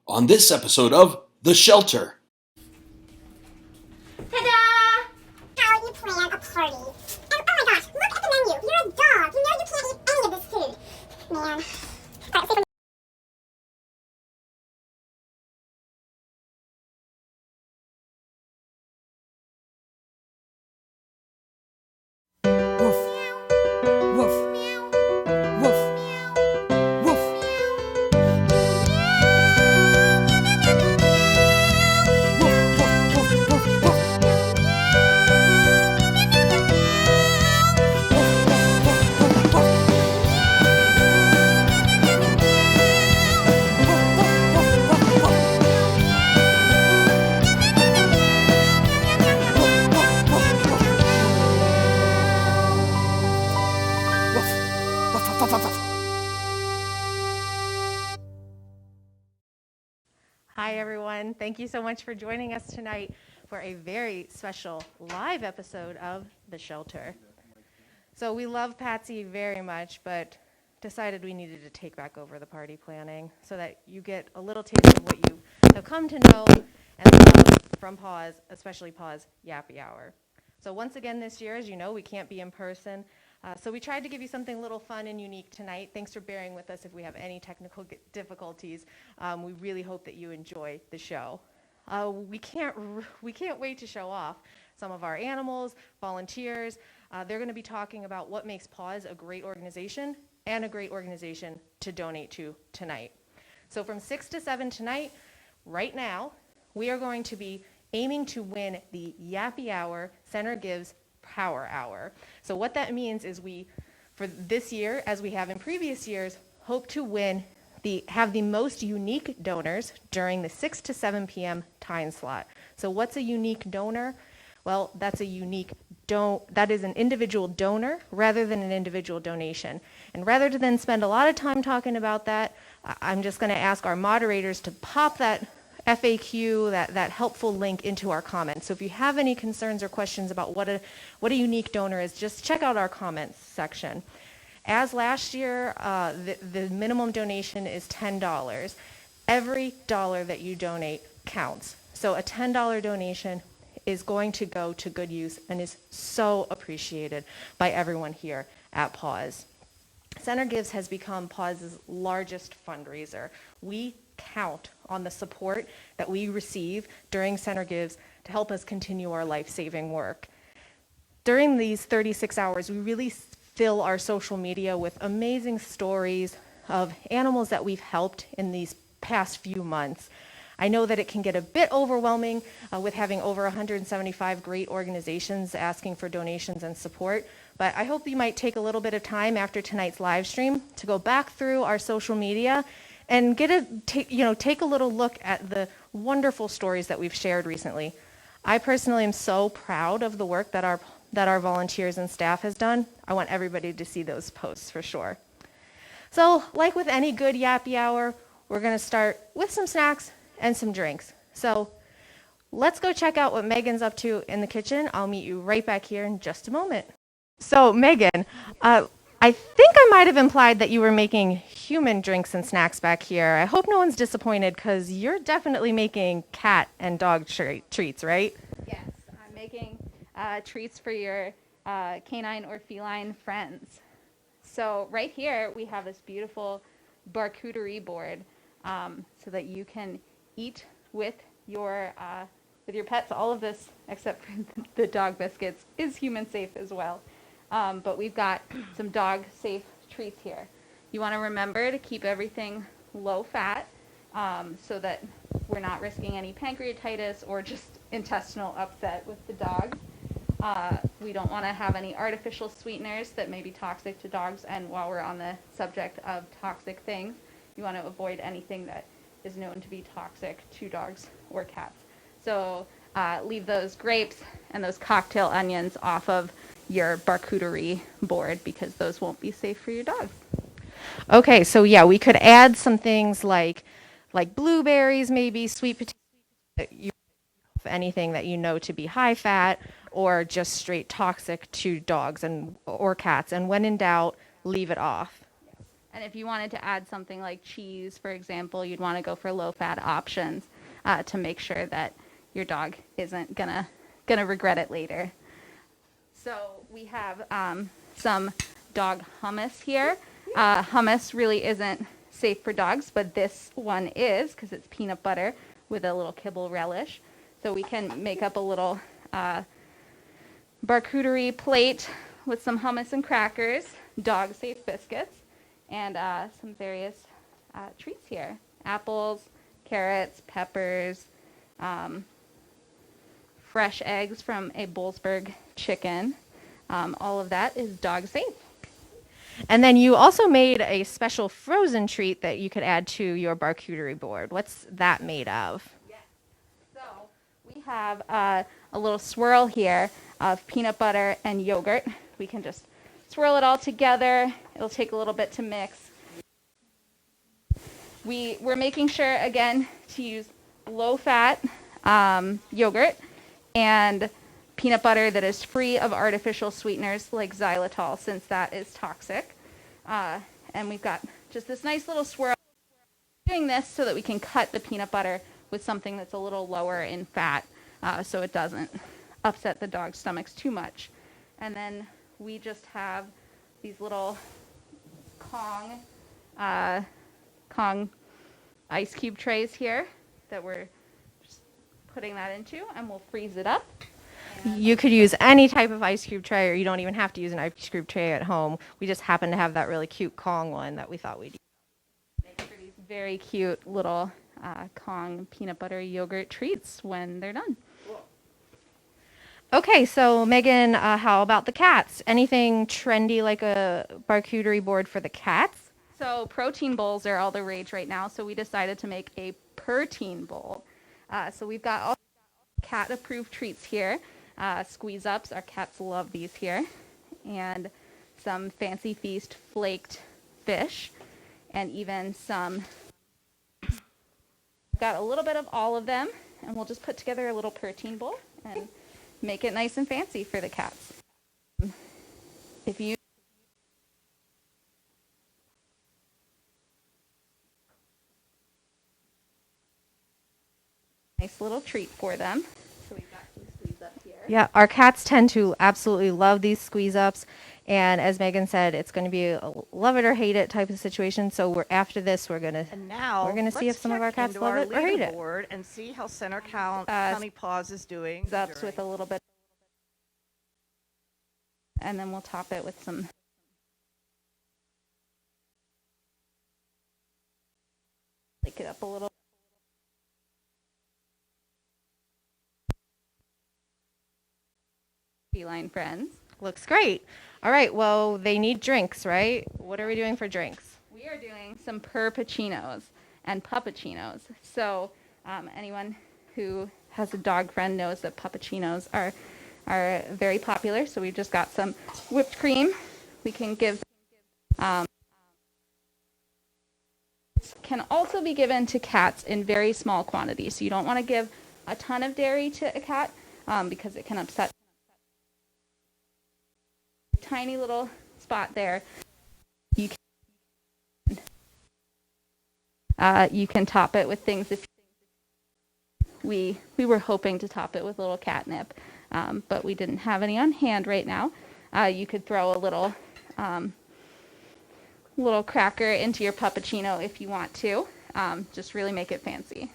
on this episode of The Shelter. Ta-da! How you plan a party. And oh my gosh, look at the menu. You're a dog. You know you can't eat any of this food. Man. Hi, everyone. Thank you so much for joining us tonight for a very special live episode of The Shelter. So we love Patsy very much, but decided we needed to take back over the party planning so that you get a little taste of what you have come to know and love from PAWS, especially PAWS Yappy Hour. So once again this year, as you know, we can't be in person. So we tried to give you something a little fun and unique tonight. Thanks for bearing with us if we have any technical difficulties. We really hope that you enjoy the show. We can't wait to show off some of our animals, volunteers. They're going to be talking about what makes PAWS a great organization and a great organization to donate to tonight. So from 6 to 7 tonight, right now, we are going to be aiming to win the Yappy Hour Center Gives Power Hour. So what that means is we, for this year, as we have in previous years, hope to have the most unique donors during the 6 to 7 p.m. time slot. So what's a unique donor? Well, that is an individual donor rather than an individual donation. And rather than spend a lot of time talking about that, I'm just going to ask our moderators to pop that FAQ, that helpful link into our comments. So if you have any concerns or questions about what a unique donor is, just check out our comments section. As last year, the minimum donation is $10. Every dollar that you donate counts. So a $10 donation is going to go to good use and is so appreciated by everyone here at PAWS. Center Gives has become PAWS's largest fundraiser. We count on the support that we receive during Center Gives to help us continue our life-saving work. During these 36 hours, we really fill our social media with amazing stories of animals that we've helped in these past few months. I know that it can get a bit overwhelming with having over 175 great organizations asking for donations and support, but I hope you might take a little bit of time after tonight's live stream to go back through our social media and take a little look at the wonderful stories that we've shared recently. I personally am so proud of the work that our volunteers and staff has done. I want everybody to see those posts for sure. So, like with any good Yappy Hour, we're going to start with some snacks and some drinks. So, let's go check out what Megan's up to in the kitchen. I'll meet you right back here in just a moment. So, Megan, I think I might have implied that you were making human drinks and snacks back here. I hope no one's disappointed because you're definitely making cat and dog treats, right? Yes, I'm making treats for your canine or feline friends. So right here we have this beautiful Bark-chuterie board so that you can eat with your pets. All of this, except for the dog biscuits, is human safe as well. But we've got some dog safe treats here. You want to remember to keep everything low fat so that we're not risking any pancreatitis or just intestinal upset with the dogs. We don't want to have any artificial sweeteners that may be toxic to dogs. And while we're on the subject of toxic things, you want to avoid anything that is known to be toxic to dogs or cats. So leave those grapes and those cocktail onions off of your Bark-chuterie board because those won't be safe for your dogs. Okay, so yeah, we could add some things like blueberries, maybe sweet potatoes, anything that you know to be high fat or just straight toxic to dogs or cats. And when in doubt, leave it off. And if you wanted to add something like cheese, for example, you'd want to go for low-fat options to make sure that your dog isn't gonna regret it later. So we have some dog hummus here. Hummus really isn't safe for dogs, but this one is because it's peanut butter with a little kibble relish. So we can make up a little charcuterie plate with some hummus and crackers, dog-safe biscuits, and some various treats here. Apples, carrots, peppers, fresh eggs from a Bollesburg chicken. All of that is dog-safe. And then you also made a special frozen treat that you could add to your charcuterie board. What's that made of? Yes. So we have a little swirl here of peanut butter and yogurt. We can just swirl it all together. It'll take a little bit to mix. We're making sure, again, to use low-fat yogurt and peanut butter that is free of artificial sweeteners like xylitol, since that is toxic. And we've got just this nice little swirl. Doing this so that we can cut the peanut butter with something that's a little lower in fat, so it doesn't upset the dog's stomachs too much. And then we just have these little Kong ice cube trays here that we're just putting that into, and we'll freeze it up. You could use any type of ice cube tray, or you don't even have to use an ice cube tray at home. We just happen to have that really cute Kong one that we thought we'd use. Make for these very cute little Kong peanut butter yogurt treats when they're done. Okay, so Megan, how about the cats? Anything trendy like a charcuterie board for the cats? So protein bowls are all the rage right now, so we decided to make a Purr-tein bowl. So we've got all cat-approved treats here. Squeeze ups, our cats love these here, and some Fancy Feast flaked fish, and even some. Got a little bit of all of them, and we'll just put together a little Purr-tein bowl and make it nice and fancy for the cats. If you nice little treat for them. So we've got some squeeze up here. Yeah, our cats tend to absolutely love these squeeze ups, and as Megan said, it's going to be a love it or hate it type of situation. So after this, we're gonna see if some of our cats love it or hate it. Leaderboard and see how Centre County PAWS is doing. Ups with a little bit, and then we'll top it with some. Lick it up a little. Feline friends. Looks great. All right, well, they need drinks, right? What are we doing for drinks? We are doing some purppuccinos and puppuccinos. So anyone who has a dog friend knows that puppuccinos are very popular. So we've just got some whipped cream. We can give. Can also be given to cats in very small quantities. So you don't want to give a ton of dairy to a cat because it can upset. Tiny little spot there. You can top it with things. If we were hoping to top it with a little catnip, but we didn't have any on hand right now. You could throw a little cracker into your puppuccino if you want to. Just really make it fancy.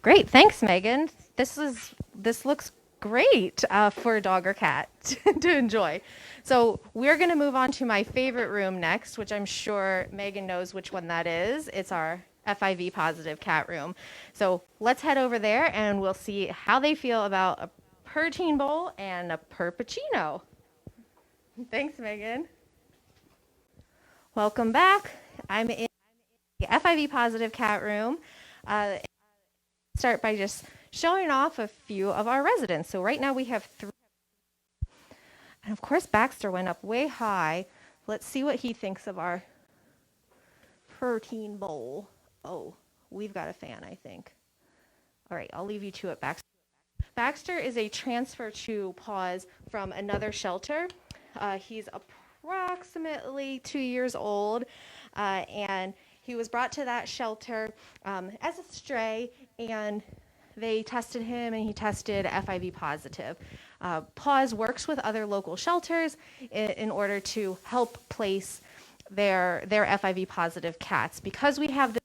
Great, thanks, Megan. This looks great for a dog or cat to enjoy. So we're going to move on to my favorite room next, which I'm sure Megan knows which one that is. It's our FIV positive cat room. So let's head over there and we'll see how they feel about a Purr-tein bowl and a purppuccino. Thanks, Megan. Welcome back. I'm in the FIV positive cat room. Start by just showing off a few of our residents. So right now we have 3. And of course, Baxter went up way high. Let's see what he thinks of our Purr-tein bowl. Oh, we've got a fan, I think. All right, I'll leave you to it, Baxter. Baxter is a transfer to PAWS from another shelter. He's approximately 2 years old, and he was brought to that shelter as a stray, and they tested him, and he tested FIV positive. PAWS works with other local shelters in order to help place their FIV positive cats. Because we have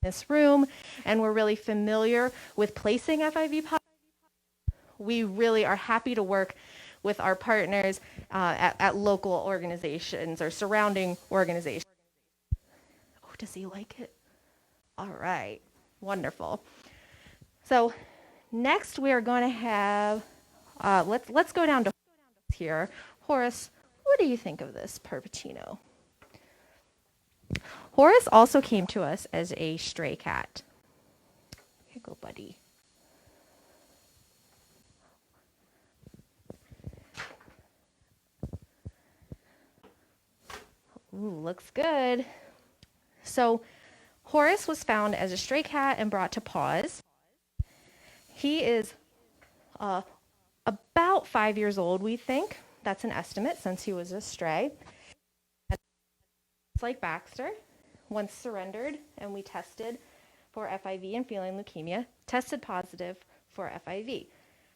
this room and we're really familiar with placing FIV positive, we really are happy to work with our partners at local organizations or surrounding organizations. Oh, does he like it? All right, wonderful. So next we are going to have, let's go down to here. Horace, what do you think of this Purr-tein? Horace also came to us as a stray cat. Here you go, buddy. Ooh, looks good. So Horace was found as a stray cat and brought to PAWS. He is about 5 years old, we think. That's an estimate since he was a stray. It's like Baxter, once surrendered, and we tested for FIV and feline leukemia, tested positive for FIV.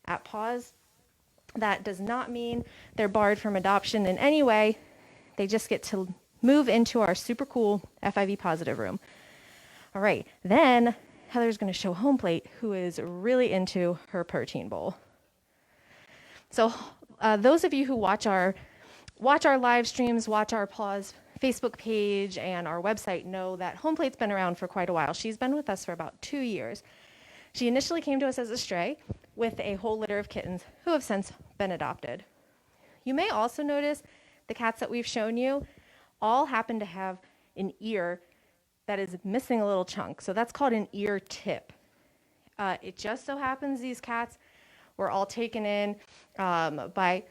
At PAWS, that does not mean they're barred from adoption in any way. They just get to move into our super cool FIV positive room. All right, then Heather's going to show Home Plate, who is really into her Purr-tein bowl. So those of you who watch our live streams, watch our PAWS Facebook page and our website know that Home Plate's been around for quite a while. She's been with us for about 2 years. She initially came to us as a stray with a whole litter of kittens who have since been adopted. You may also notice the cats that we've shown you all happen to have an ear that is missing a little chunk. So that's called an ear tip. It just so happens these cats were all taken in by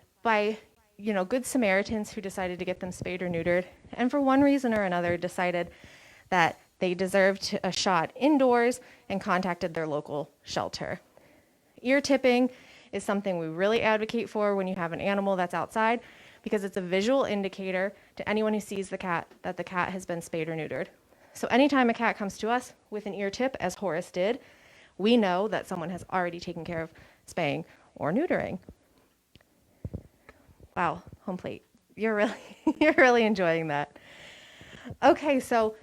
good Samaritans who decided to get them spayed or neutered, and for one reason or another decided that they deserved a shot indoors and contacted their local shelter. Ear tipping is something we really advocate for when you have an animal that's outside, because it's a visual indicator to anyone who sees the cat that the cat has been spayed or neutered. So anytime a cat comes to us with an ear tip, as Horace did, we know that someone has already taken care of spaying or neutering. Wow, Home Plate, you're really enjoying that. Okay, so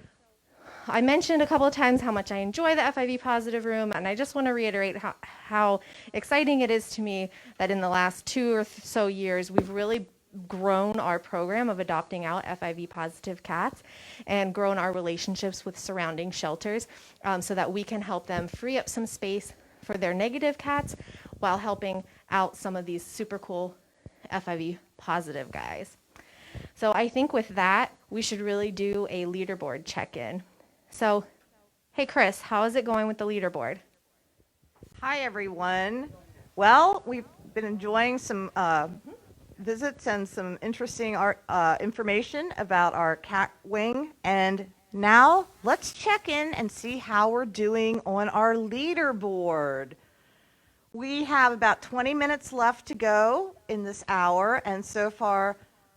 I mentioned a couple of times how much I enjoy the FIV positive room, and I just want to reiterate how exciting it is to me that in the last 2 or so years we've really grown our program of adopting out FIV positive cats and grown our relationships with surrounding shelters so that we can help them free up some space for their negative cats while helping out some of these super cool FIV positive guys. So I think with that, we should really do a leaderboard check-in. So, hey Chris, how is it going with the leaderboard? Hi, everyone. Well, we've been enjoying some visits and some interesting information about our cat wing. And now let's check in and see how we're doing on our leaderboard. We have about 20 minutes left to go in this hour, and so far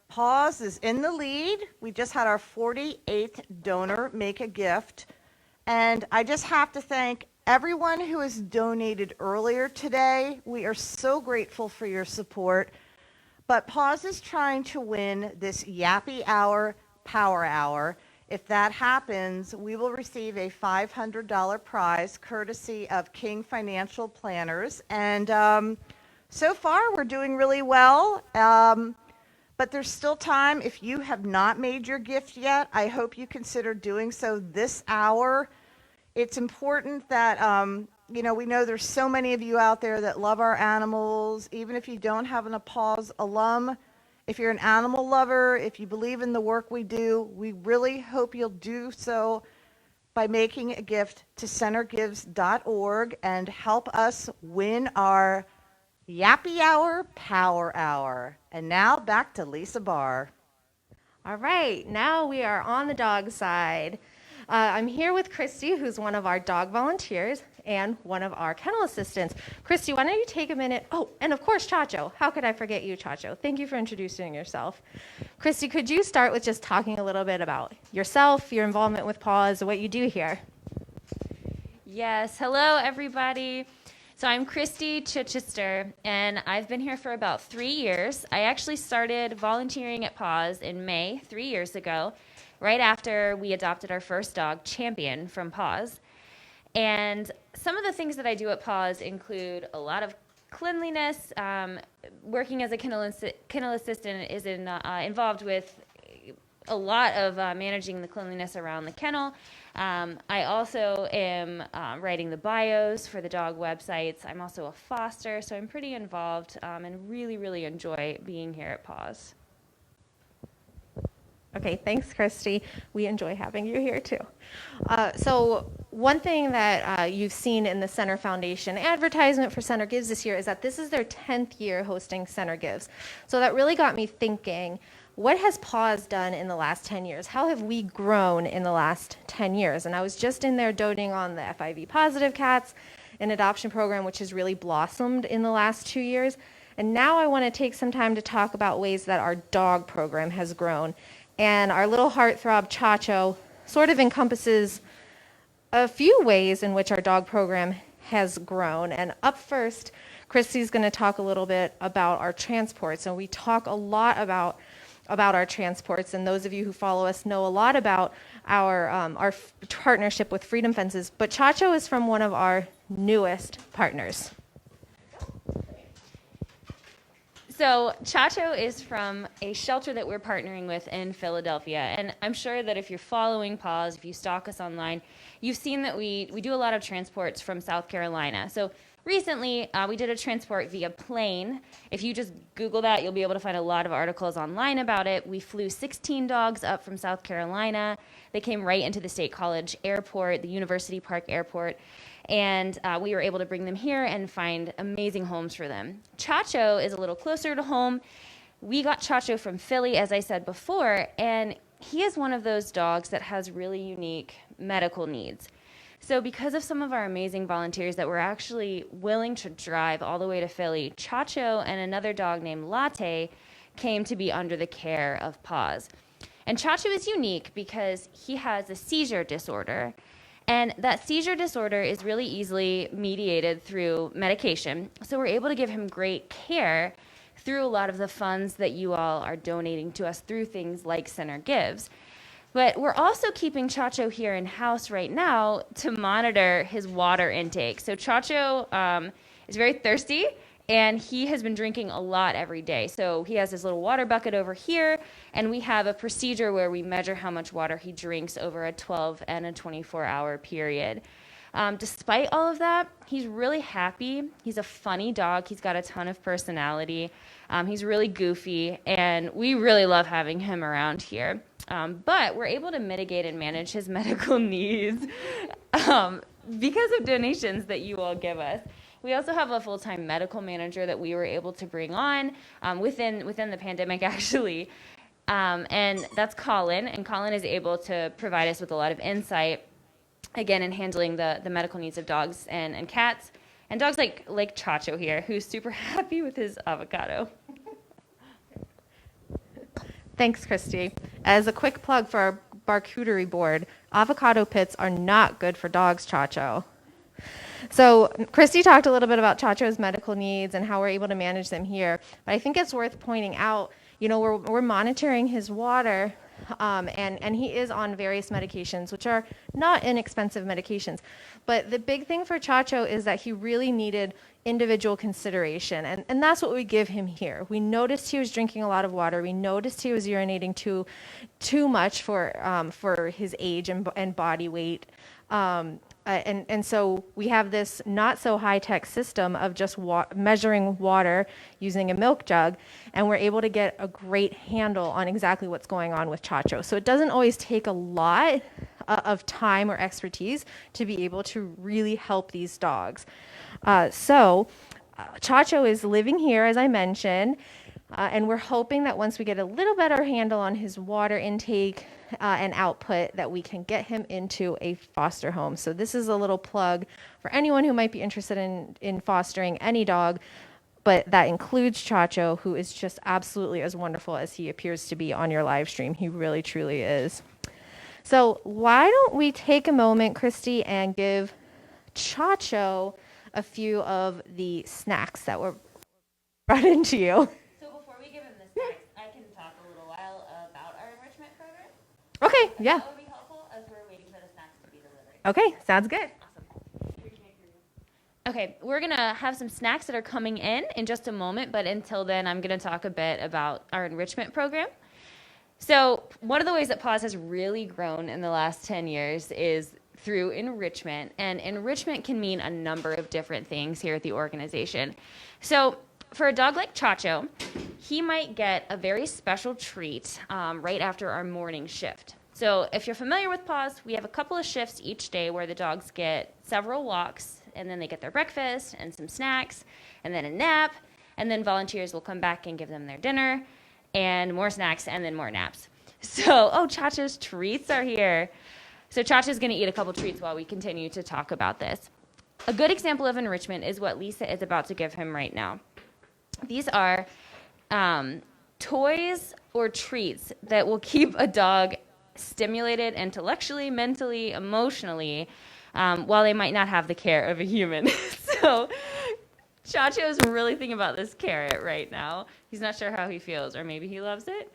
PAWS is in the lead. We just had our 48th donor make a gift, and I just have to thank everyone who has donated earlier today. We are so grateful for your support, but PAWS is trying to win this Yappy Hour Power Hour. If that happens, we will receive a $500 prize courtesy of King Financial Planners. And so far, we're doing really well. But there's still time. If you have not made your gift yet, I hope you consider doing so this hour. It's important that, we know there's so many of you out there that love our animals. Even if you don't have an PAWS alum, if you're an animal lover, if you believe in the work we do, we really hope you'll do so by making a gift to centergives.org and help us win our Yappy Hour Power Hour. And now back to Lisa Barr. All right, now we are on the dog side. I'm here with Christy, who's one of our dog volunteers and one of our kennel assistants. Christy, why don't you take a minute? Oh, and of course, Chacho. How could I forget you, Chacho? Thank you for introducing yourself. Christy, could you start with just talking a little bit about yourself, your involvement with PAWS, what you do here? Yes, hello everybody. So I'm Christy Chichester, and I've been here for about 3 years. I actually started volunteering at PAWS in May 3 years ago, right after we adopted our first dog, Champion, from PAWS. And some of the things that I do at PAWS include a lot of cleanliness. Working as a kennel assistant is involved with a lot of managing the cleanliness around the kennel. I also am writing the bios for the dog websites. I'm also a foster, so I'm pretty involved and really, really enjoy being here at PAWS. Okay, thanks, Christy. We enjoy having you here too. So one thing that you've seen in the Center Foundation advertisement for Center Gives this year is that this is their 10th year hosting Center Gives. So that really got me thinking, what has PAWS done in the last 10 years? How have we grown in the last 10 years? And I was just in there doting on the FIV positive cats, an adoption program which has really blossomed in the last 2 years. And now I want to take some time to talk about ways that our dog program has grown. And our little heartthrob, Chacho, sort of encompasses a few ways in which our dog program has grown. And up first, Christy's going to talk a little bit about our transports. And we talk a lot about our transports, and those of you who follow us know a lot about our partnership with Freedom Fences. But Chacho is from one of our newest partners. So Chacho is from a shelter that we're partnering with in Philadelphia. And I'm sure that if you're following PAWS, if you stalk us online, you've seen that we do a lot of transports from South Carolina. So recently, we did a transport via plane. If you just Google that, you'll be able to find a lot of articles online about it. We flew 16 dogs up from South Carolina. They came right into the State College Airport, the University Park Airport. And we were able to bring them here and find amazing homes for them. Chacho is a little closer to home. We got Chacho from Philly, as I said before, and he is one of those dogs that has really unique medical needs. So because of some of our amazing volunteers that were actually willing to drive all the way to Philly, Chacho and another dog named Latte came to be under the care of PAWS. And Chacho is unique because he has a seizure disorder. And that seizure disorder is really easily mediated through medication. So we're able to give him great care through a lot of the funds that you all are donating to us through things like Center Gives. But we're also keeping Chacho here in-house right now to monitor his water intake. So Chacho is very thirsty, and he has been drinking a lot every day. So he has his little water bucket over here, and we have a procedure where we measure how much water he drinks over a 12 and a 24-hour period. Despite all of that, he's really happy. He's a funny dog. He's got a ton of personality. He's really goofy, and we really love having him around here. But we're able to mitigate and manage his medical needs because of donations that you all give us. We also have a full-time medical manager that we were able to bring on within the pandemic, actually. And that's Colin, and Colin is able to provide us with a lot of insight, again, in handling the medical needs of dogs and cats, and dogs like Chacho here, who's super happy with his avocado. Thanks, Christy. As a quick plug for our Bark-chuterie board, avocado pits are not good for dogs, Chacho. So Christy talked a little bit about Chacho's medical needs and how we're able to manage them here. But I think it's worth pointing out, you know, we're monitoring his water, and he is on various medications, which are not inexpensive medications. But the big thing for Chacho is that he really needed individual consideration, and that's what we give him here. We noticed he was drinking a lot of water. We noticed he was urinating too much for his age and body weight. And so we have this not so high-tech system of just measuring water using a milk jug, and we're able to get a great handle on exactly what's going on with Chacho. So it doesn't always take a lot of time or expertise to be able to really help these dogs. So Chacho is living here, as I mentioned. And we're hoping that once we get a little better handle on his water intake and output, that we can get him into a foster home. So this is a little plug for anyone who might be interested in fostering any dog, but that includes Chacho, who is just absolutely as wonderful as he appears to be on your live stream. He really, truly is. So why don't we take a moment, Christy, and give Chacho a few of the snacks that were brought into you. So before we give him the snacks, I can talk a little while about our enrichment program. Okay, yeah. That would be helpful as we're waiting for the snacks to be delivered. Okay, sounds good. Okay, we're going to have some snacks that are coming in just a moment, but until then, I'm going to talk a bit about our enrichment program. So one of the ways that PAWS has really grown in the last 10 years is through enrichment, and enrichment can mean a number of different things here at the organization. So for a dog like Chacho, he might get a very special treat right after our morning shift. So if you're familiar with PAWS, we have a couple of shifts each day where the dogs get several walks, and then they get their breakfast and some snacks, and then a nap, and then volunteers will come back and give them their dinner, and more snacks, and then more naps. So, Chacho's treats are here. So Chacho's going to eat a couple treats while we continue to talk about this. A good example of enrichment is what Lisa is about to give him right now. These are toys or treats that will keep a dog stimulated intellectually, mentally, emotionally, while they might not have the care of a human. So Chacho is really thinking about this carrot right now. He's not sure how he feels, or maybe he loves it.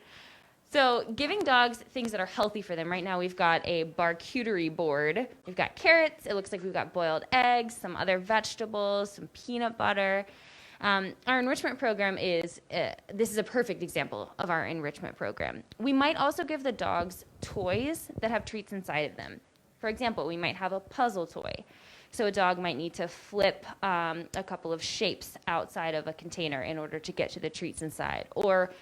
So giving dogs things that are healthy for them. Right now we've got a Bark-chuterie board. We've got carrots. It looks like we've got boiled eggs, some other vegetables, some peanut butter. Our enrichment program is, this is a perfect example of our enrichment program. We might also give the dogs toys that have treats inside of them. For example, we might have a puzzle toy. So a dog might need to flip a couple of shapes outside of a container in order to get to the treats inside. Or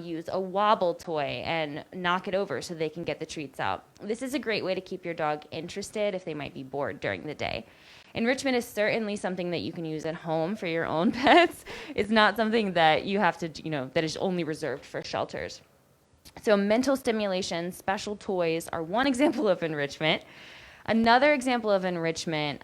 use a wobble toy and knock it over so they can get the treats out. This is a great way to keep your dog interested if they might be bored during the day. Enrichment is certainly something that you can use at home for your own pets. It's not something that you have to, that is only reserved for shelters. So mental stimulation, special toys are one example of enrichment. Another example of enrichment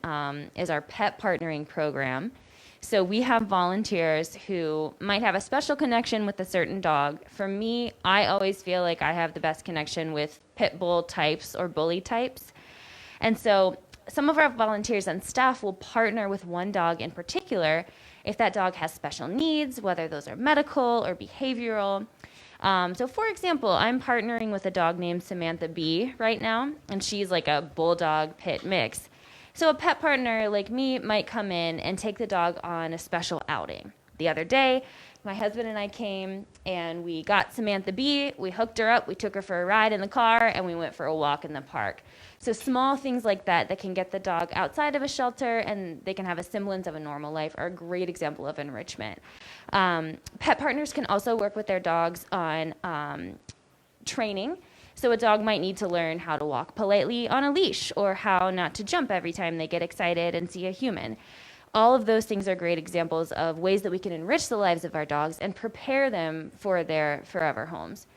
is our pet partnering program. So we have volunteers who might have a special connection with a certain dog. For me, I always feel like I have the best connection with pit bull types or bully types. And so some of our volunteers and staff will partner with one dog in particular if that dog has special needs, whether those are medical or behavioral. So for example, I'm partnering with a dog named Samantha B right now, and she's like a bulldog pit mix. So a pet partner like me might come in and take the dog on a special outing. The other day, my husband and I came and we got Samantha B, we hooked her up, we took her for a ride in the car, and we went for a walk in the park. So small things like that that can get the dog outside of a shelter and they can have a semblance of a normal life are a great example of enrichment. Pet partners can also work with their dogs on training. So a dog might need to learn how to walk politely on a leash or how not to jump every time they get excited and see a human. All of those things are great examples of ways that we can enrich the lives of our dogs and prepare them for their forever homes.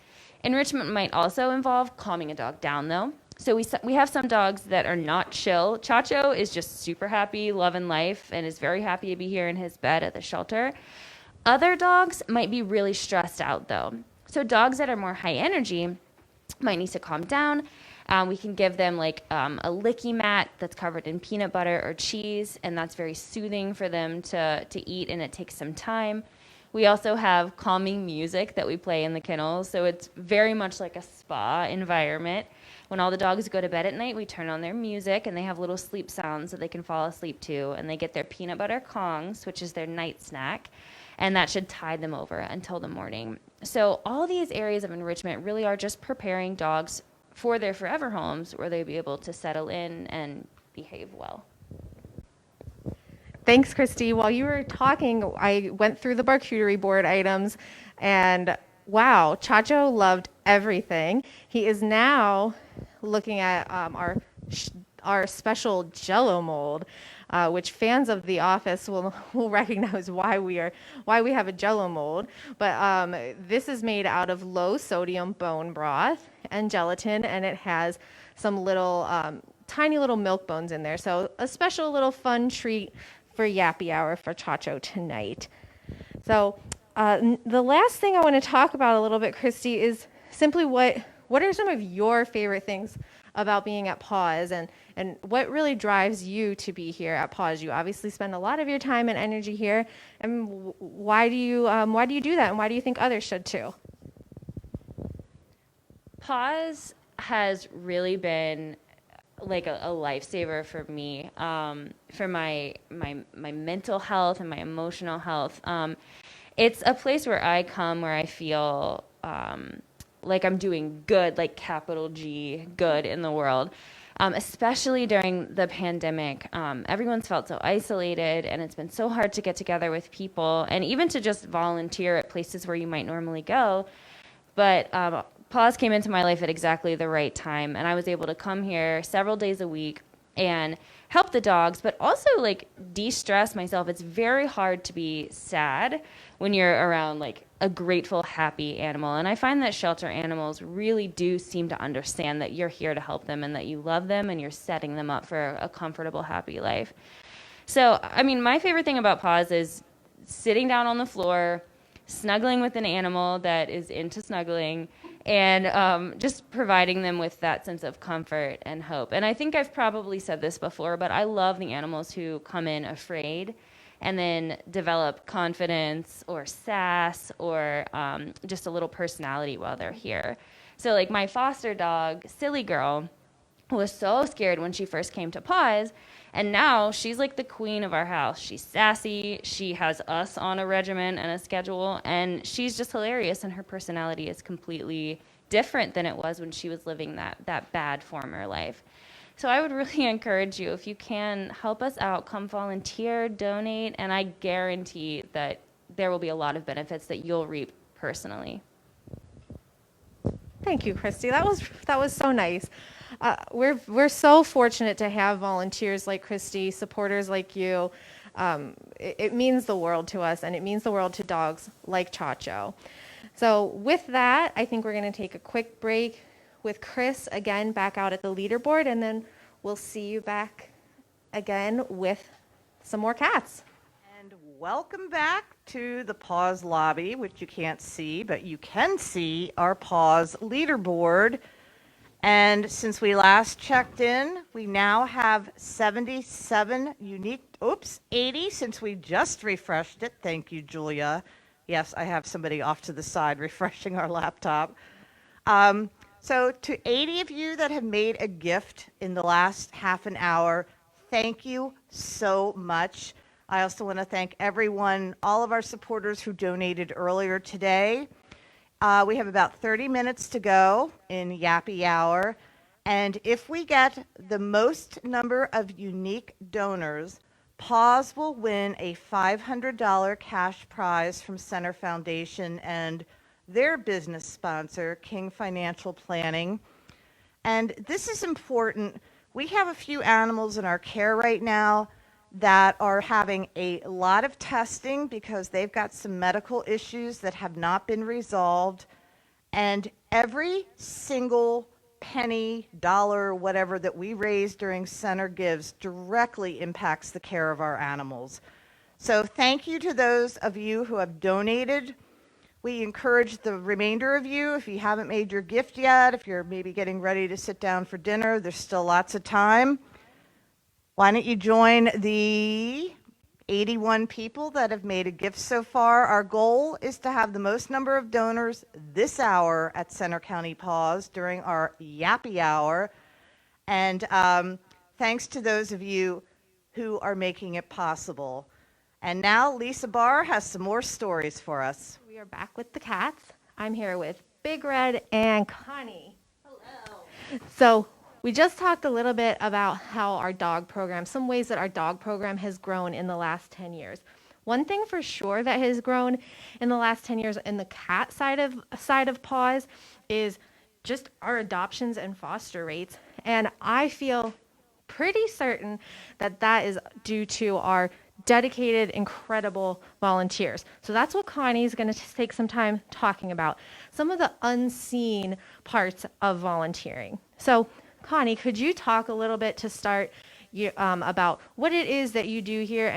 Enrichment might also involve calming a dog down, though. So we have some dogs that are not chill. Chacho is just super happy, loving life, and is very happy to be here in his bed at the shelter. Other dogs might be really stressed out, though. So dogs that are more high energy might need to calm down. We can give them like a licky mat that's covered in peanut butter or cheese, and that's very soothing for them to eat, and it takes some time. We also have calming music that we play in the kennels, so it's very much like a spa environment. When all the dogs go to bed at night, we turn on their music, and they have little sleep sounds that they can fall asleep to, and they get their peanut butter kongs, which is their night snack, and that should tide them over until the morning. So all these areas of enrichment really are just preparing dogs for their forever homes where they'll be able to settle in and behave well. Thanks, Christy. While you were talking, I went through the Bark-chuterie board items, and wow, Chacho loved everything. He is now looking at our special Jello mold, which fans of The Office will recognize why we have a Jello mold. But this is made out of low sodium bone broth and gelatin, and it has some little tiny little milk bones in there. So a special little fun treat for Yappy Hour for Chacho tonight. So the last thing I want to talk about a little bit, Christy, is simply what are some of your favorite things about being at PAWS, and what really drives you to be here at PAWS? You obviously spend a lot of your time and energy here, and why do you do that, and why do you think others should too? PAWS has really been like a lifesaver for me, for my mental health and my emotional health. It's a place where I come where I feel like I'm doing good, like capital G, good in the world. Especially during the pandemic, everyone's felt so isolated, and it's been so hard to get together with people, and even to just volunteer at places where you might normally go. But PAWS came into my life at exactly the right time, and I was able to come here several days a week and help the dogs, but also like de-stress myself. It's very hard to be sad when you're around like a grateful, happy animal. And I find that shelter animals really do seem to understand that you're here to help them and that you love them and you're setting them up for a comfortable, happy life. So, I mean, my favorite thing about PAWS is sitting down on the floor, snuggling with an animal that is into snuggling, and just providing them with that sense of comfort and hope. And I think I've probably said this before, but I love the animals who come in afraid and then develop confidence or sass or just a little personality while they're here. So like my foster dog, Silly Girl, was so scared when she first came to PAWS, and now she's like the queen of our house. She's sassy, she has us on a regimen and a schedule, and she's just hilarious, and her personality is completely different than it was when she was living that bad former life. So I would really encourage you, if you can, help us out, come volunteer, donate, and I guarantee that there will be a lot of benefits that you'll reap personally. Thank you, Christy. That was so nice. We're so fortunate to have volunteers like Christy, supporters like you. It means the world to us, and it means the world to dogs like Chacho. So with that, I think we're going to take a quick break with Chris again back out at the leaderboard, and then we'll see you back again with some more cats. And welcome back to the PAWS lobby, which you can't see, but you can see our PAWS leaderboard. And since we last checked in, we now have 77 unique, 80 since we just refreshed it. Thank you, Julia. Yes, I have somebody off to the side refreshing our laptop. So to 80 of you that have made a gift in the last half an hour, thank you so much. I also want to thank everyone, all of our supporters who donated earlier today. We have about 30 minutes to go in Yappy Hour, and if we get the most number of unique donors, PAWS will win a $500 cash prize from Center Foundation and their business sponsor, King Financial Planning. And this is important. We have a few animals in our care right now that are having a lot of testing because they've got some medical issues that have not been resolved. And every single penny, dollar, whatever that we raise during Center Gives directly impacts the care of our animals. So thank you to those of you who have donated. We encourage the remainder of you, if you haven't made your gift yet, if you're maybe getting ready to sit down for dinner, there's still lots of time. Why don't you join the 81 people that have made a gift so far? Our goal is to have the most number of donors this hour at Centre County PAWS during our Yappy Hour. And thanks to those of you who are making it possible. And now Lisa Barr has some more stories for us. We are back with the cats. I'm here with Big Red and Connie. Hello. So we just talked a little bit about how our dog program, some ways that our dog program has grown in the last 10 years. One thing for sure that has grown in the last 10 years in the cat side of PAWS is just our adoptions and foster rates. And I feel pretty certain that that is due to our dedicated, incredible volunteers. So that's what Connie is going to take some time talking about, some of the unseen parts of volunteering. So Connie, could you talk a little bit to start about what it is that you do here,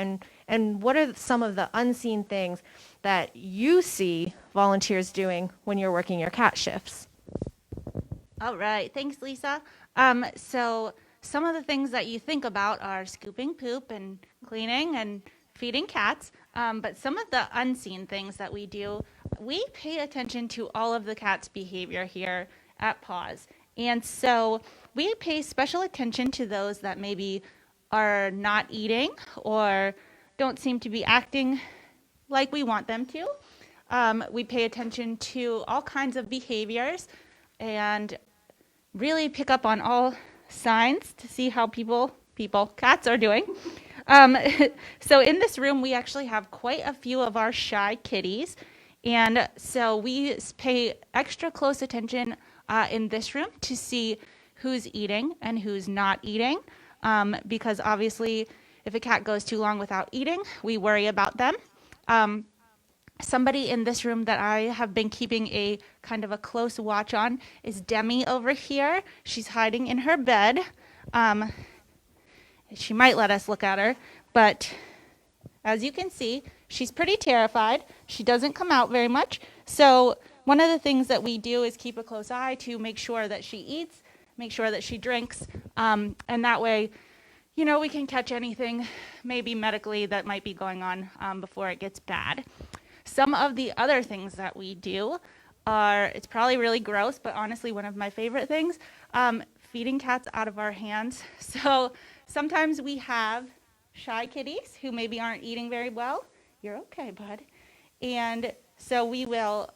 and what are some of the unseen things that you see volunteers doing when you're working your cat shifts? All right, thanks, Lisa. So some of the things that you think about are scooping poop and cleaning and feeding cats. But some of the unseen things that we do, we pay attention to all of the cats' behavior here at PAWS. And so we pay special attention to those that maybe are not eating or don't seem to be acting like we want them to. We pay attention to all kinds of behaviors and really pick up on all signs to see how cats are doing. So in this room, we actually have quite a few of our shy kitties. And so we pay extra close attention in this room to see who's eating and who's not eating. Because obviously, if a cat goes too long without eating, we worry about them. Somebody in this room that I have been keeping a kind of a close watch on is Demi over here. She's hiding in her bed. She might let us look at her, but as you can see, she's pretty terrified. She doesn't come out very much. So one of the things that we do is keep a close eye to make sure that she eats, make sure that she drinks, and that way, you know, we can catch anything maybe medically that might be going on before it gets bad. Some of the other things that we do are, it's probably really gross, but honestly one of my favorite things, feeding cats out of our hands. So sometimes we have shy kitties who maybe aren't eating very well. You're okay, bud. And so we will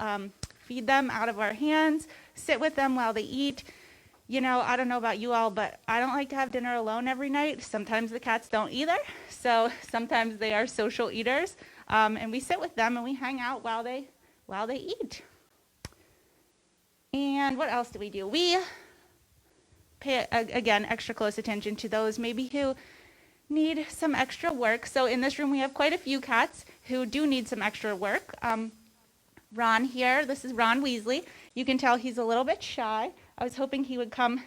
feed them out of our hands, sit with them while they eat. You know, I don't know about you all, but I don't like to have dinner alone every night. Sometimes the cats don't either. So sometimes they are social eaters. And we sit with them and we hang out while they eat. And what else do we do? We pay, again, extra close attention to those maybe who need some extra work. So in this room we have quite a few cats who do need some extra work. Ron here, this is Ron Weasley. You can tell he's a little bit shy. I was hoping he would come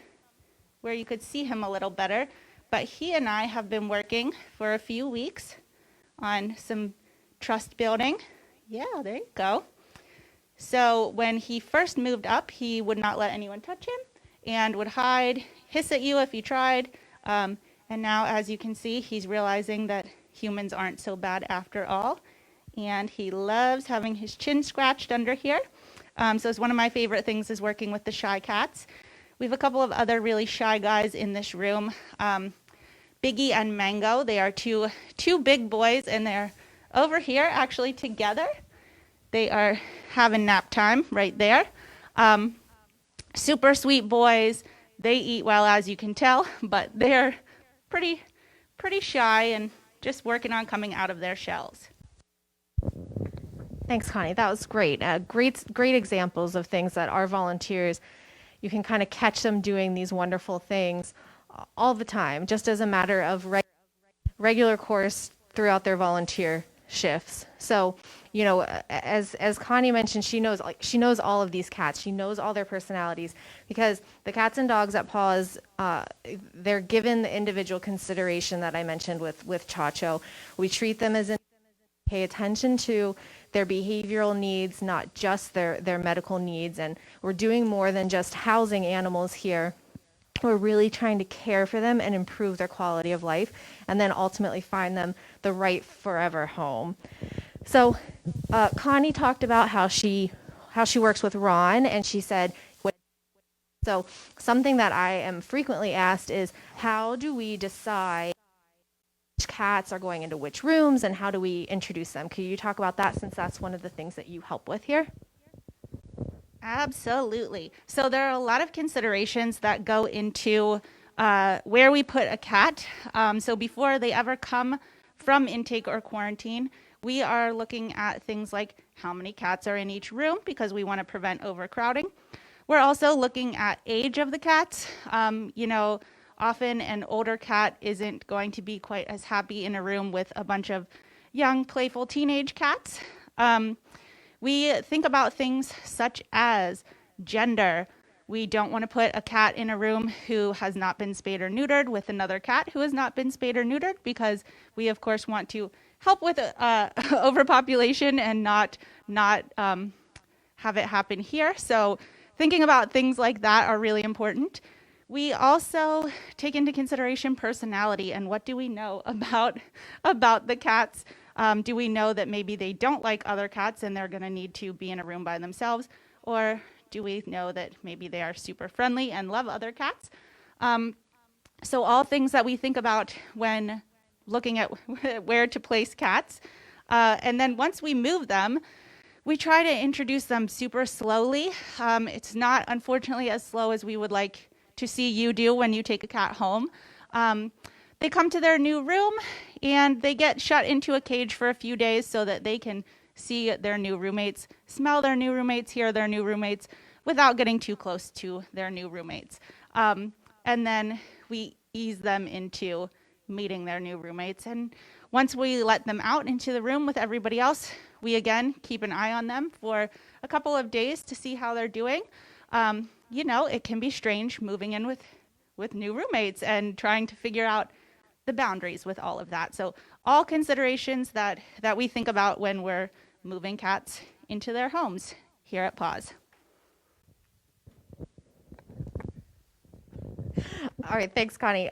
where you could see him a little better. But he and I have been working for a few weeks on some trust building. Yeah, there you go. So when he first moved up, he would not let anyone touch him and would hide, hiss at you if you tried. And now, as you can see, he's realizing that humans aren't so bad after all. And he loves having his chin scratched under here. So it's one of my favorite things is working with the shy cats. We have a couple of other really shy guys in this room. Biggie and Mango, they are two big boys, and they're over here actually together. They are having nap time right there. Super sweet boys. They eat well, as you can tell, but they're pretty shy and just working on coming out of their shells. Thanks, Connie. That was great. Great examples of things that our volunteers, you can kind of catch them doing these wonderful things all the time, just as a matter of regular course throughout their volunteer shifts. So, you know, as Connie mentioned, she knows all of these cats. She knows all their personalities because the cats and dogs at PAWS, they're given the individual consideration that I mentioned with Chacho. We treat them as pay attention to their behavioral needs, not just their medical needs. And we're doing more than just housing animals here. We're really trying to care for them and improve their quality of life, and then ultimately find them the right forever home. So Connie talked about how she works with Ron, and she said, so something that I am frequently asked is, how do we decide which cats are going into which rooms, and how do we introduce them? Could you talk about that, since that's one of the things that you help with here? Absolutely. So there are a lot of considerations that go into where we put a cat. So before they ever come from intake or quarantine, we are looking at things like how many cats are in each room, because we want to prevent overcrowding. We're also looking at age of the cats. You know, often an older cat isn't going to be quite as happy in a room with a bunch of young, playful teenage cats. We think about things such as gender. We don't want to put a cat in a room who has not been spayed or neutered with another cat who has not been spayed or neutered, because we, of course, want to help with overpopulation and not have it happen here. So thinking about things like that are really important. We also take into consideration personality and what do we know about the cats. Do we know that maybe they don't like other cats and they're going to need to be in a room by themselves? Or do we know that maybe they are super friendly and love other cats? So all things that we think about when looking at where to place cats. And then once we move them, we try to introduce them super slowly. It's not, unfortunately, as slow as we would like to see you do when you take a cat home. They come to their new room and they get shut into a cage for a few days so that they can see their new roommates, smell their new roommates, hear their new roommates without getting too close to their new roommates. And then we ease them into meeting their new roommates. And once we let them out into the room with everybody else, we again keep an eye on them for a couple of days to see how they're doing. It can be strange moving in with new roommates and trying to figure out the boundaries with all of that. So all considerations that we think about when we're moving cats into their homes here at PAWS. All right, thanks, Connie.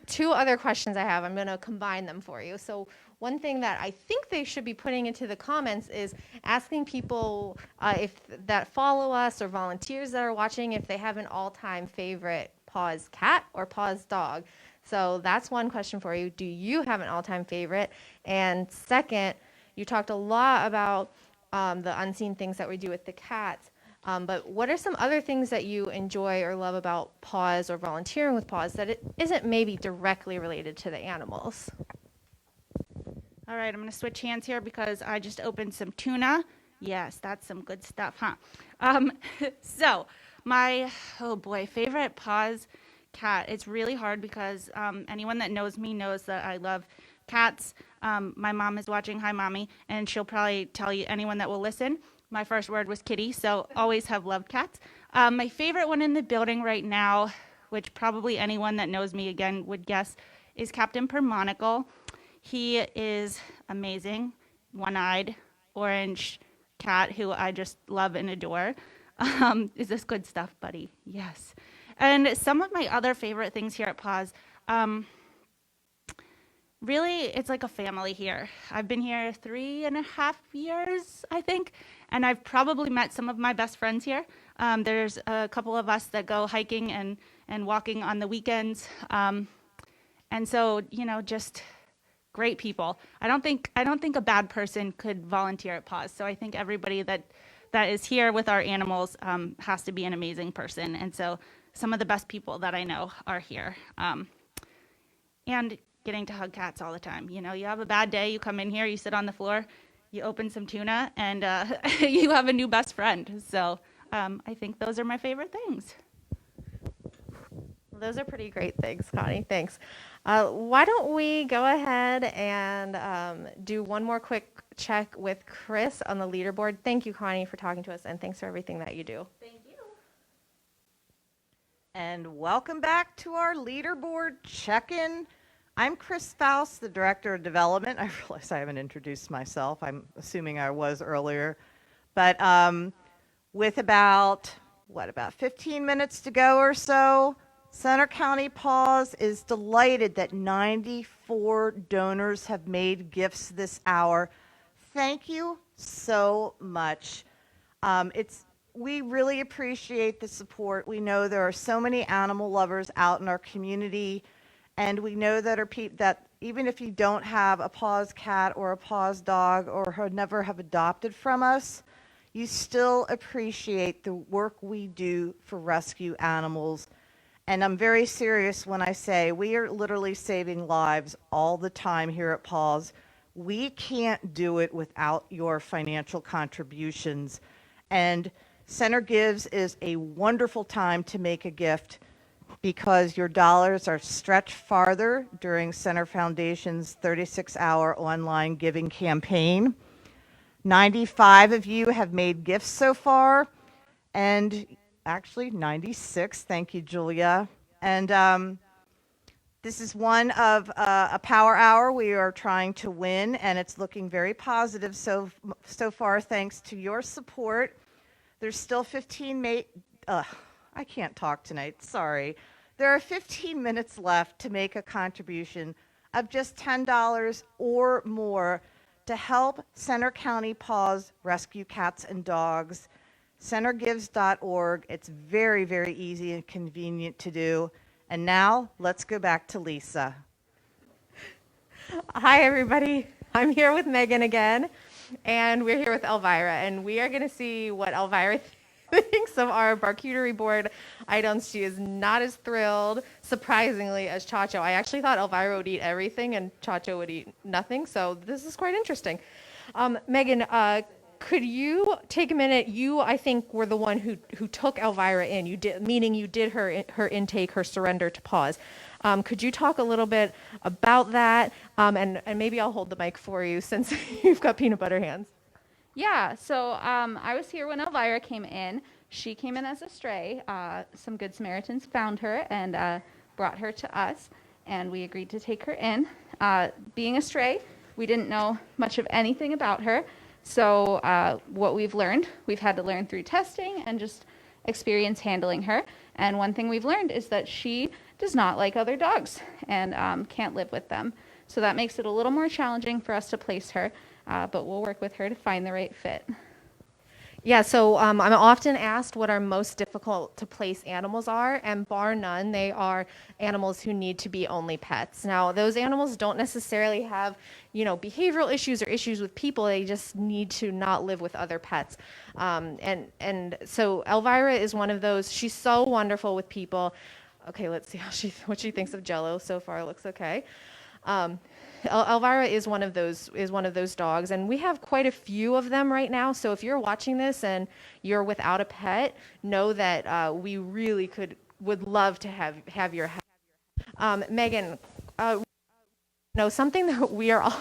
Two other questions I have, I'm going to combine them for you. So one thing that I think they should be putting into the comments is asking people if that follow us or volunteers that are watching if they have an all-time favorite PAWS cat or PAWS dog. So that's one question for you. Do you have an all-time favorite? And second, you talked a lot about the unseen things that we do with the cats. But what are some other things that you enjoy or love about PAWS or volunteering with PAWS that it isn't maybe directly related to the animals? All right, I'm going to switch hands here because I just opened some tuna. Yes, that's some good stuff, huh? So my, favorite PAWS cat. It's really hard because anyone that knows me knows that I love cats. My mom is watching. Hi, Mommy. And she'll probably tell you, anyone that will listen, my first word was kitty, so always have loved cats. My favorite one in the building right now, which probably anyone that knows me again would guess, is Captain Permonicle. He is amazing, one-eyed, orange cat who I just love and adore. Is this good stuff, buddy? Yes. And some of my other favorite things here at PAWS, really, it's like a family here. I've been here 3.5 years, I think, and I've probably met some of my best friends here. There's a couple of us that go hiking and walking on the weekends. And so, just great people. I don't think a bad person could volunteer at PAWS. So I think everybody that is here with our animals has to be an amazing person. And so some of the best people that I know are here. And getting to hug cats all the time. You have a bad day, you come in here, you sit on the floor, you open some tuna, and you have a new best friend. So I think those are my favorite things. Those are pretty great things, Connie. Thanks. Why don't we go ahead and do one more quick check with Chris on the leaderboard. Thank you, Connie, for talking to us, and thanks for everything that you do. Thank you. And welcome back to our leaderboard check-in. I'm Chris Faust, the Director of Development. I realize I haven't introduced myself. I'm assuming I was earlier. But with about 15 minutes to go or so, Centre County PAWS is delighted that 94 donors have made gifts this hour. Thank you so much. We really appreciate the support. We know there are so many animal lovers out in our community, and we know that even if you don't have a PAWS cat or a PAWS dog or never have adopted from us, you still appreciate the work we do for rescue animals. And I'm very serious when I say we are literally saving lives all the time here at PAWS. We can't do it without your financial contributions. And Center Gives is a wonderful time to make a gift. because your dollars are stretched farther during Center Foundation's 36-hour online giving campaign. 95 of you have made gifts so far, and actually 96, thank you, Julia. And this is one of a power hour we are trying to win, and it's looking very positive so far thanks to your support. There's still 15 I can't talk tonight, sorry. There are 15 minutes left to make a contribution of just $10 or more to help Centre County PAWS rescue cats and dogs. centergives.org. It's very, very easy and convenient to do. And now, let's go back to Lisa. Hi, everybody. I'm here with Megan again, and we're here with Elvira, and we are going to see what Elvira thinks of our Bark-chuterie board items. She is not as thrilled, surprisingly, as Chacho. I actually thought Elvira would eat everything and Chacho would eat nothing, so this is quite interesting. Megan, could you take a minute? You, I think, were the one who took Elvira in. You did, meaning you did her intake, her surrender to PAWS. Could you talk a little bit about that? And maybe I'll hold the mic for you since you've got peanut butter hands. Yeah, so I was here when Elvira came in. She came in as a stray. Some Good Samaritans found her and brought her to us, and we agreed to take her in. Being a stray, we didn't know much of anything about her, so what we've had to learn through testing and just experience handling her. And one thing we've learned is that she does not like other dogs and can't live with them. So that makes it a little more challenging for us to place her. But we'll work with her to find the right fit. Yeah, so I'm often asked what our most difficult to place animals are, and bar none, they are animals who need to be only pets. Now, those animals don't necessarily have, behavioral issues or issues with people. They just need to not live with other pets. And so Elvira is one of those. She's so wonderful with people. Okay, let's see what she thinks of Jello. So far, it looks okay. Elvira is one of those dogs, and we have quite a few of them right now. So if you're watching this and you're without a pet, know that we really would love to have your help. Megan, something that we are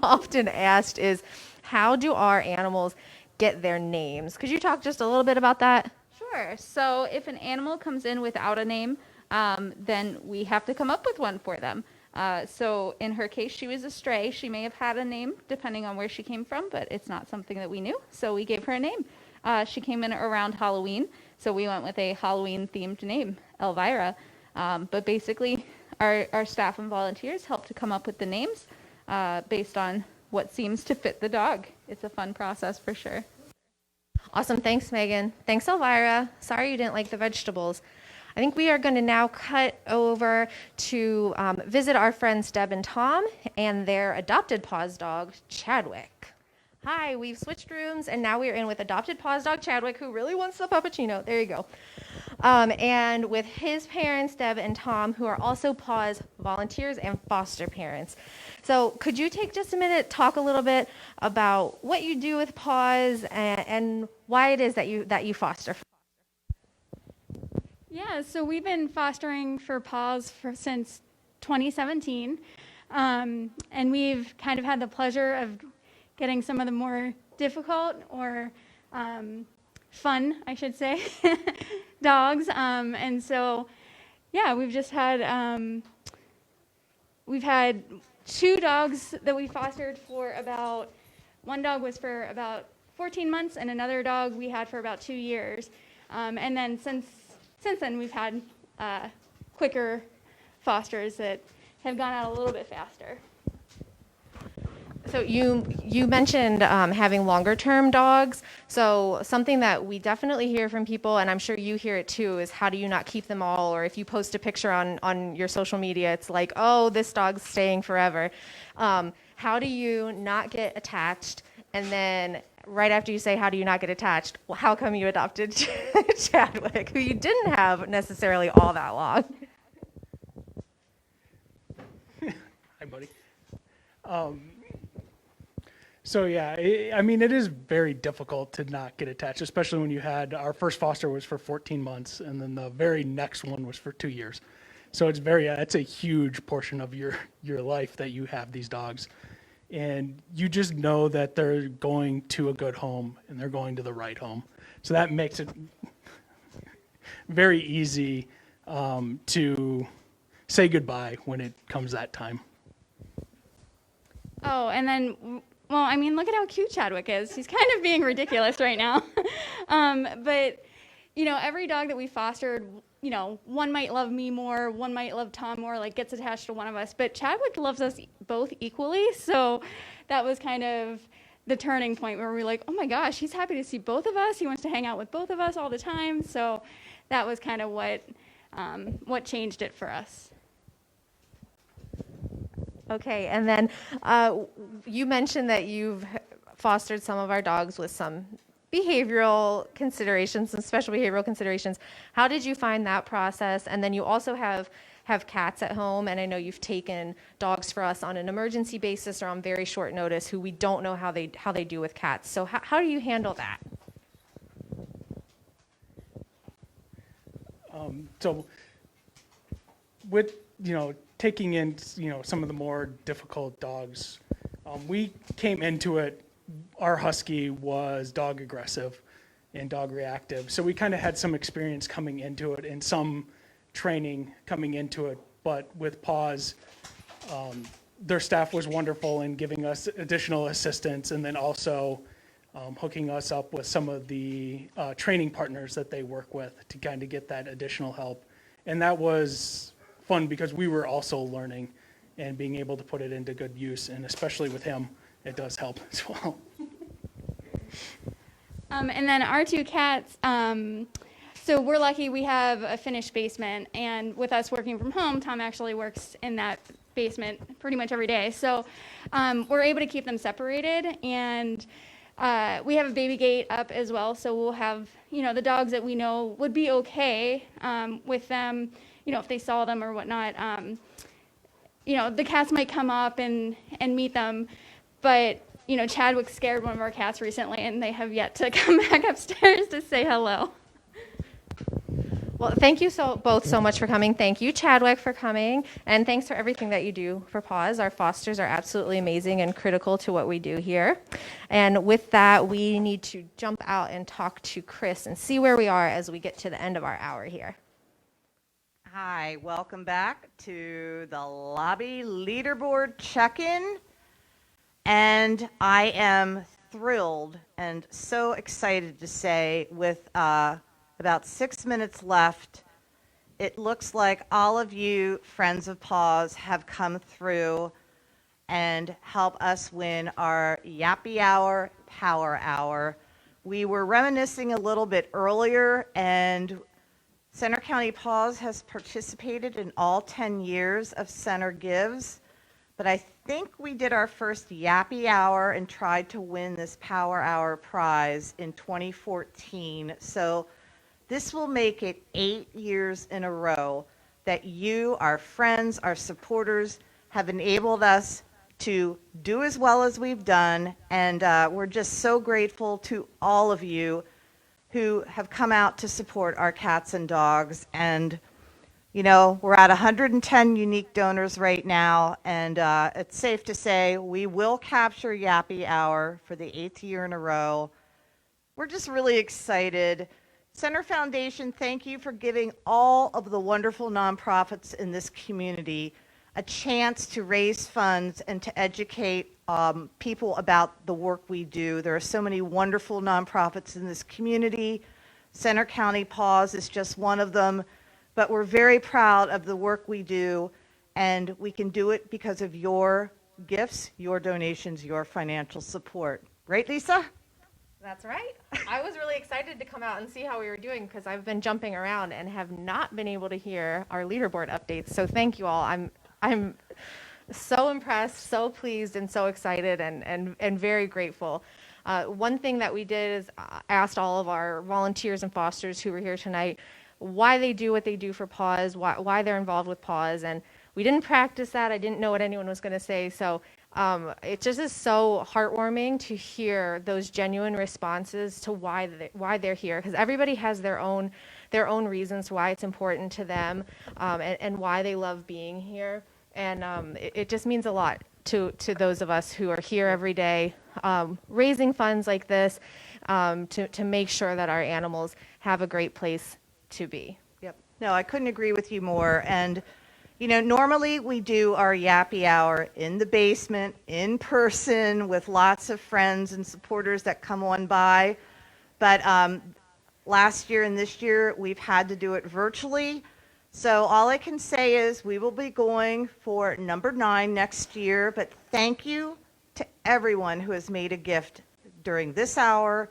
often asked is, how do our animals get their names? Could you talk just a little bit about that? Sure. So if an animal comes in without a name, then we have to come up with one for them. So in her case, she was a stray. She may have had a name depending on where she came from, but it's not something that we knew. So we gave her a name. She came in around Halloween, so we went with a Halloween-themed name, Elvira. But basically, our staff and volunteers help to come up with the names based on what seems to fit the dog. It's a fun process for sure. Awesome. Thanks, Megan. Thanks, Elvira. Sorry you didn't like the vegetables. I think we are going to now cut over to visit our friends Deb and Tom and their adopted PAWS dog, Chadwick. Hi, we've switched rooms, and now we're in with adopted PAWS dog Chadwick, who really wants the puppuccino. There you go. And with his parents, Deb and Tom, who are also PAWS volunteers and foster parents. So could you take just a minute, talk a little bit about what you do with PAWS and why it is that you foster? Yeah, so we've been fostering for PAWS since 2017, and we've kind of had the pleasure of getting some of the more difficult or fun, I should say, dogs. And so, yeah, we've had 2 dogs that we fostered for one dog was for about 14 months, and another dog we had for about 2 years. And then since then, we've had quicker fosters that have gone out a little bit faster. So you mentioned having longer term dogs. So something that we definitely hear from people, and I'm sure you hear it too, is how do you not keep them all? Or if you post a picture on your social media, it's like, oh, this dog's staying forever. How do you not get attached? And then right after you say, how do you not get attached? Well, how come you adopted Chadwick, who you didn't have necessarily all that long? Hi, buddy. So yeah, I mean, it is very difficult to not get attached, especially when you had our first foster was for 14 months, and then the very next one was for 2 years. So it's a huge portion of your life that you have these dogs, and you just know that they're going to a good home and they're going to the right home. So that makes it very easy to say goodbye when it comes that time. Oh, and then, well, I mean, look at how cute Chadwick is. He's kind of being ridiculous right now. But, you know, every dog that we fostered, you know, one might love me more, one might love Tom more, like gets attached to one of us. But Chadwick loves us both equally. So that was kind of the turning point where we were like, oh my gosh, he's happy to see both of us. He wants to hang out with both of us all the time. So that was kind of what changed it for us. Okay, and then you mentioned that you've fostered some of our dogs with some behavioral considerations, some special behavioral considerations. How did you find that process? And then you also have cats at home, and I know you've taken dogs for us on an emergency basis or on very short notice who we don't know how they do with cats. So how do you handle that? So with, taking in, some of the more difficult dogs, we came into it, our husky was dog aggressive and dog reactive. So we kind of had some experience coming into it and some training coming into it. But with PAWS, their staff was wonderful in giving us additional assistance, and then also hooking us up with some of the training partners that they work with to kind of get that additional help. And that was fun because we were also learning and being able to put it into good use, and especially with him, it does help as well. And then our two cats, so we're lucky we have a finished basement, and with us working from home, Tom actually works in that basement pretty much every day. So we're able to keep them separated, and we have a baby gate up as well, so we'll have, the dogs that we know would be okay with them, if they saw them or whatnot. The cats might come up and meet them, but, Chadwick scared one of our cats recently, and they have yet to come back upstairs to say hello. Well, thank you both so much for coming. Thank you, Chadwick, for coming. And thanks for everything that you do for PAWS. Our fosters are absolutely amazing and critical to what we do here. And with that, we need to jump out and talk to Chris and see where we are as we get to the end of our hour here. Hi, welcome back to the lobby leaderboard check-in. And I am thrilled and so excited to say, with about 6 minutes left, it looks like all of you friends of PAWS have come through and help us win our Yappy Hour Power Hour. We were reminiscing a little bit earlier, and Centre County PAWS has participated in all 10 years of Center Gives, but I think we did our first Yappy Hour and tried to win this Power Hour prize in 2014. So this will make it 8 years in a row that you, our friends, our supporters, have enabled us to do as well as we've done. And we're just so grateful to all of you who have come out to support our cats and dogs. And, we're at 110 unique donors right now. And it's safe to say we will capture Yappy Hour for the 8th year in a row. We're just really excited. Center Foundation, thank you for giving all of the wonderful nonprofits in this community a chance to raise funds and to educate people about the work we do. There are so many wonderful nonprofits in this community. Centre County PAWS is just one of them, but we're very proud of the work we do, and we can do it because of your gifts, your donations, your financial support. Right, Lisa? That's right. I was really excited to come out and see how we were doing because I've been jumping around and have not been able to hear our leaderboard updates. So thank you all. I'm so impressed, so pleased, and so excited and very grateful. One thing that we did is asked all of our volunteers and fosters who were here tonight why they do what they do for PAWS, why they're involved with PAWS, and we didn't practice that. I didn't know what anyone was going to say. So it just is so heartwarming to hear those genuine responses to why they're here, because everybody has their own reasons why it's important to them, and why they love being here. And it just means a lot to those of us who are here every day, raising funds like this, to make sure that our animals have a great place to be. Yep. No, I couldn't agree with you more. And, you know, normally we do our Yappy Hour in the basement, in person, with lots of friends and supporters that come on by. But last year and this year, we've had to do it virtually. So all I can say is we will be going for number 9 next year. But thank you to everyone who has made a gift during this hour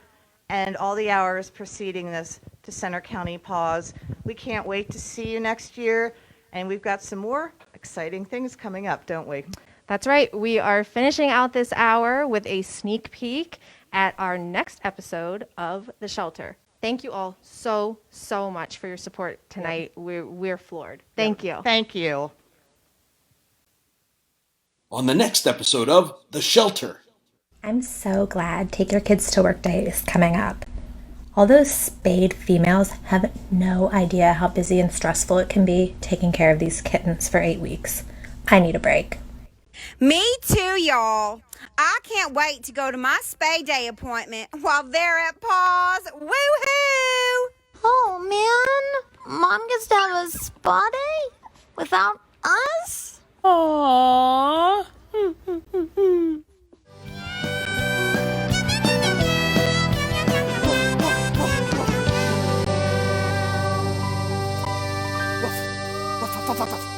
and all the hours preceding this to Centre County PAWS. We can't wait to see you next year. And we've got some more exciting things coming up, don't we? That's right. We are finishing out this hour with a sneak peek at our next episode of The Shelter. Thank you all so much for your support tonight. We're floored. Thank you. Thank you. On the next episode of The Shelter. I'm so glad Take Your Kids to Work Day is coming up. All those spayed females have no idea how busy and stressful it can be taking care of these kittens for 8 weeks. I need a break. Me too, y'all. I can't wait to go to my spay day appointment while they're at PAWS. Woohoo! Oh, man. Mom gets to have a spa day without us? Aww. Woof, woof, woof, woof, woof.